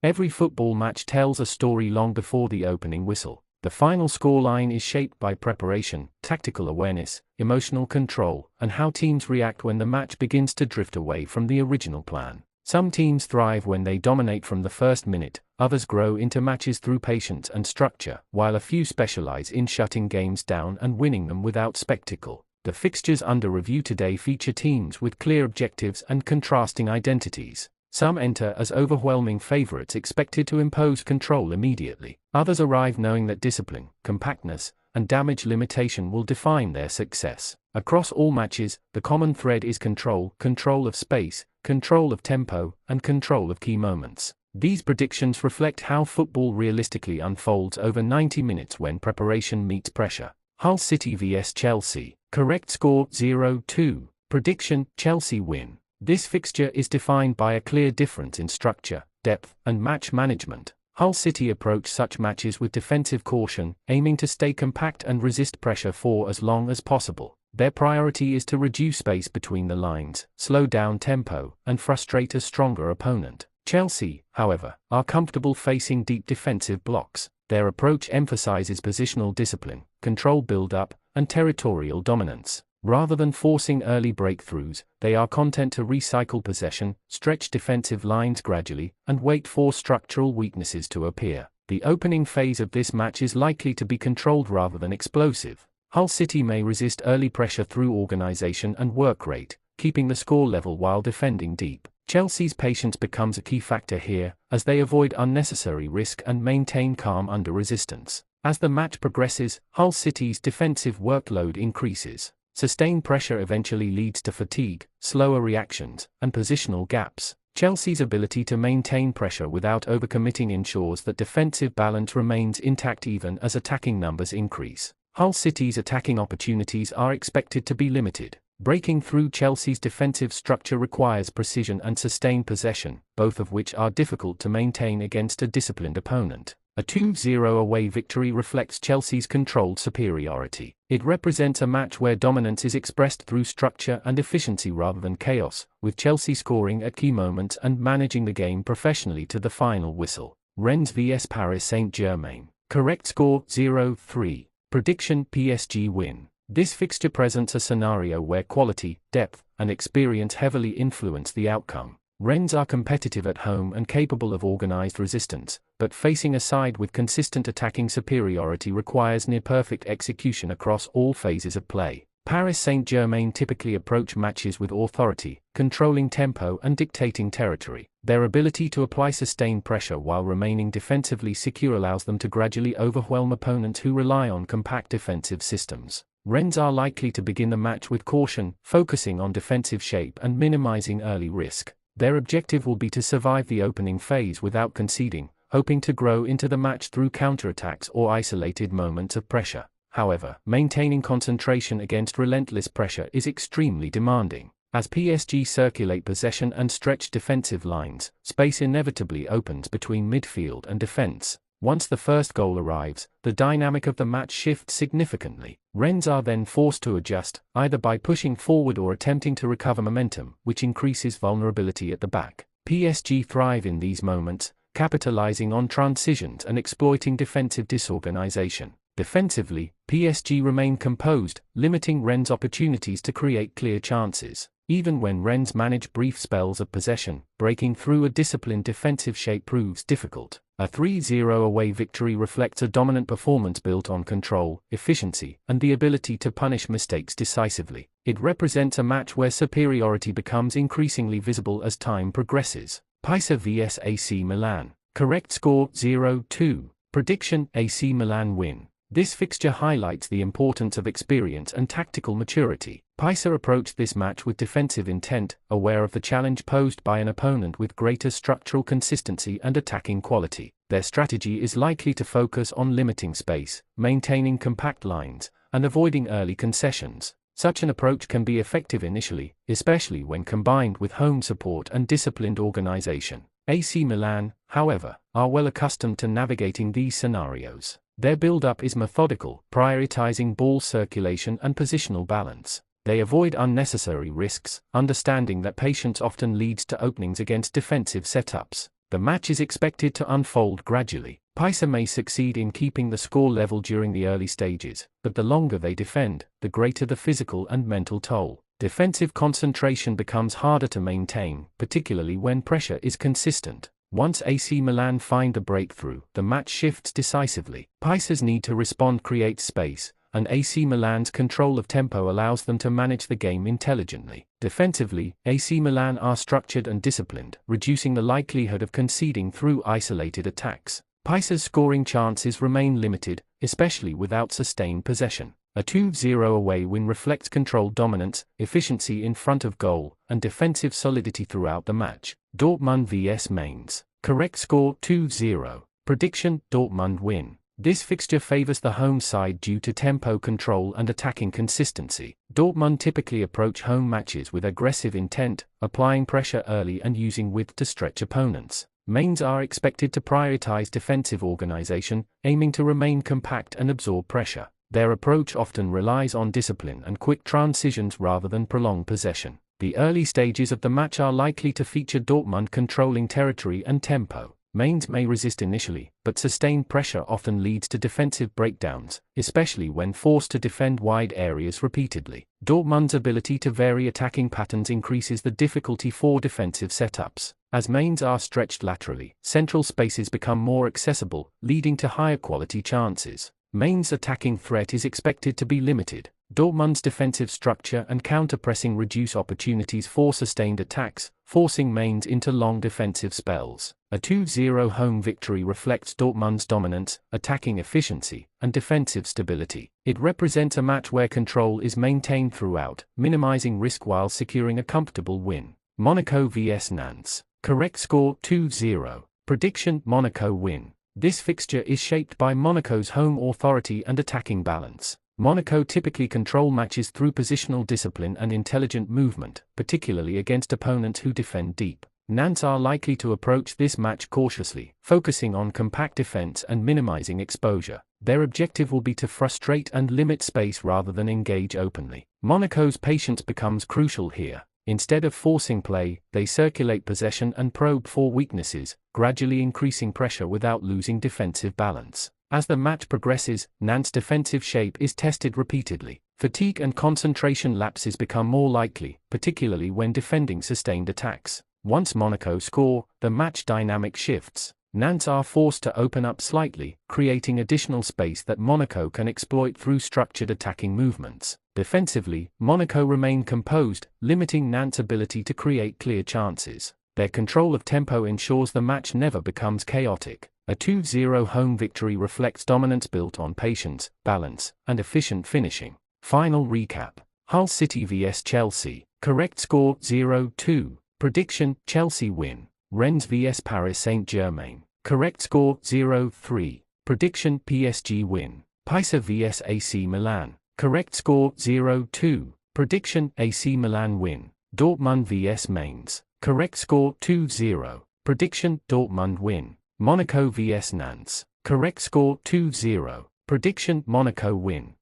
Every football match tells a story long before the opening whistle. The final scoreline is shaped by preparation, tactical awareness, emotional control, and how teams react when the match begins to drift away from the original plan. Some teams thrive when they dominate from the first minute, others grow into matches through patience and structure, while a few specialize in shutting games down and winning them without spectacle. The fixtures under review today feature teams with clear objectives and contrasting identities. Some enter as overwhelming favorites expected to impose control immediately. Others arrive knowing that discipline, compactness, and damage limitation will define their success. Across all matches, the common thread is control of space, control of tempo, and control of key moments. These predictions reflect how football realistically unfolds over 90 minutes when preparation meets pressure. Hull City vs Chelsea. Correct score 0-2. Prediction: Chelsea win. This fixture is defined by a clear difference in structure, depth, and match management. Hull City approach such matches with defensive caution, aiming to stay compact and resist pressure for as long as possible. Their priority is to reduce space between the lines, slow down tempo, and frustrate a stronger opponent. Chelsea, however, are comfortable facing deep defensive blocks. Their approach emphasizes positional discipline, control build-up, and territorial dominance. Rather than forcing early breakthroughs, they are content to recycle possession, stretch defensive lines gradually, and wait for structural weaknesses to appear. The opening phase of this match is likely to be controlled rather than explosive. Hull City may resist early pressure through organization and work rate, keeping the score level while defending deep. Chelsea's patience becomes a key factor here, as they avoid unnecessary risk and maintain calm under resistance. As the match progresses, Hull City's defensive workload increases. Sustained pressure eventually leads to fatigue, slower reactions, and positional gaps. Chelsea's ability to maintain pressure without overcommitting ensures that defensive balance remains intact even as attacking numbers increase. Hull City's attacking opportunities are expected to be limited. Breaking through Chelsea's defensive structure requires precision and sustained possession, both of which are difficult to maintain against a disciplined opponent. A 2-0 away victory reflects Chelsea's controlled superiority. It represents a match where dominance is expressed through structure and efficiency rather than chaos, with Chelsea scoring at key moments and managing the game professionally to the final whistle. Rennes vs Paris Saint-Germain. Correct score 0-3. Prediction: PSG win. This fixture presents a scenario where quality, depth, and experience heavily influence the outcome. Rennes are competitive at home and capable of organized resistance, but facing a side with consistent attacking superiority requires near-perfect execution across all phases of play. Paris Saint-Germain typically approach matches with authority, controlling tempo and dictating territory. Their ability to apply sustained pressure while remaining defensively secure allows them to gradually overwhelm opponents who rely on compact defensive systems. Rennes are likely to begin the match with caution, focusing on defensive shape and minimizing early risk. Their objective will be to survive the opening phase without conceding, hoping to grow into the match through counterattacks or isolated moments of pressure. However, maintaining concentration against relentless pressure is extremely demanding. As PSG circulate possession and stretch defensive lines, space inevitably opens between midfield and defense. Once the first goal arrives, the dynamic of the match shifts significantly. Rennes are then forced to adjust, either by pushing forward or attempting to recover momentum, which increases vulnerability at the back. PSG thrive in these moments, capitalizing on transitions and exploiting defensive disorganization. Defensively, PSG remain composed, limiting Rennes' opportunities to create clear chances. Even when Rennes manage brief spells of possession, breaking through a disciplined defensive shape proves difficult. A 3-0 away victory reflects a dominant performance built on control, efficiency, and the ability to punish mistakes decisively. It represents a match where superiority becomes increasingly visible as time progresses. Pisa vs AC Milan. Correct score 0-2. Prediction: AC Milan win. This fixture highlights the importance of experience and tactical maturity. Pisa approached this match with defensive intent, aware of the challenge posed by an opponent with greater structural consistency and attacking quality. Their strategy is likely to focus on limiting space, maintaining compact lines, and avoiding early concessions. Such an approach can be effective initially, especially when combined with home support and disciplined organization. AC Milan, however, are well accustomed to navigating these scenarios. Their build-up is methodical, prioritizing ball circulation and positional balance. They avoid unnecessary risks, understanding that patience often leads to openings against defensive setups. The match is expected to unfold gradually. Pisa may succeed in keeping the score level during the early stages, but the longer they defend, the greater the physical and mental toll. Defensive concentration becomes harder to maintain, particularly when pressure is consistent. Once AC Milan find the breakthrough, the match shifts decisively. Pisa's need to respond creates space, and AC Milan's control of tempo allows them to manage the game intelligently. Defensively, AC Milan are structured and disciplined, reducing the likelihood of conceding through isolated attacks. Pisa's scoring chances remain limited, especially without sustained possession. A 2-0 away win reflects controlled dominance, efficiency in front of goal, and defensive solidity throughout the match. Dortmund vs Mainz. Correct score 2-0. Prediction: Dortmund win. This fixture favors the home side due to tempo control and attacking consistency. Dortmund typically approach home matches with aggressive intent, applying pressure early and using width to stretch opponents. Mainz are expected to prioritize defensive organization, aiming to remain compact and absorb pressure. Their approach often relies on discipline and quick transitions rather than prolonged possession. The early stages of the match are likely to feature Dortmund controlling territory and tempo. Mainz may resist initially, but sustained pressure often leads to defensive breakdowns, especially when forced to defend wide areas repeatedly. Dortmund's ability to vary attacking patterns increases the difficulty for defensive setups. As Mainz are stretched laterally, central spaces become more accessible, leading to higher quality chances. Mainz's attacking threat is expected to be limited. Dortmund's defensive structure and counter-pressing reduce opportunities for sustained attacks, forcing Mainz into long defensive spells. A 2-0 home victory reflects Dortmund's dominance, attacking efficiency, and defensive stability. It represents a match where control is maintained throughout, minimizing risk while securing a comfortable win. Monaco vs Nantes. Correct score 2-0. Prediction: Monaco win. This fixture is shaped by Monaco's home authority and attacking balance. Monaco typically control matches through positional discipline and intelligent movement, particularly against opponents who defend deep. Nantes are likely to approach this match cautiously, focusing on compact defense and minimizing exposure. Their objective will be to frustrate and limit space rather than engage openly. Monaco's patience becomes crucial here. Instead of forcing play, they circulate possession and probe for weaknesses, gradually increasing pressure without losing defensive balance. As the match progresses, Nantes' defensive shape is tested repeatedly. Fatigue and concentration lapses become more likely, particularly when defending sustained attacks. Once Monaco score, the match dynamic shifts. Nantes are forced to open up slightly, creating additional space that Monaco can exploit through structured attacking movements. Defensively, Monaco remain composed, limiting Nantes' ability to create clear chances. Their control of tempo ensures the match never becomes chaotic. A 2-0 home victory reflects dominance built on patience, balance, and efficient finishing. Final recap. Hull City vs Chelsea. Correct score 0-2. Prediction: Chelsea win. Rennes vs Paris Saint-Germain. Correct score 0-3. Prediction: PSG win. Pisa vs AC Milan. Correct score 0-2. Prediction: AC Milan win. Dortmund vs Mainz. Correct score 2-0. Prediction: Dortmund win. Monaco vs Nantes. Correct score 2-0. Prediction: Monaco win.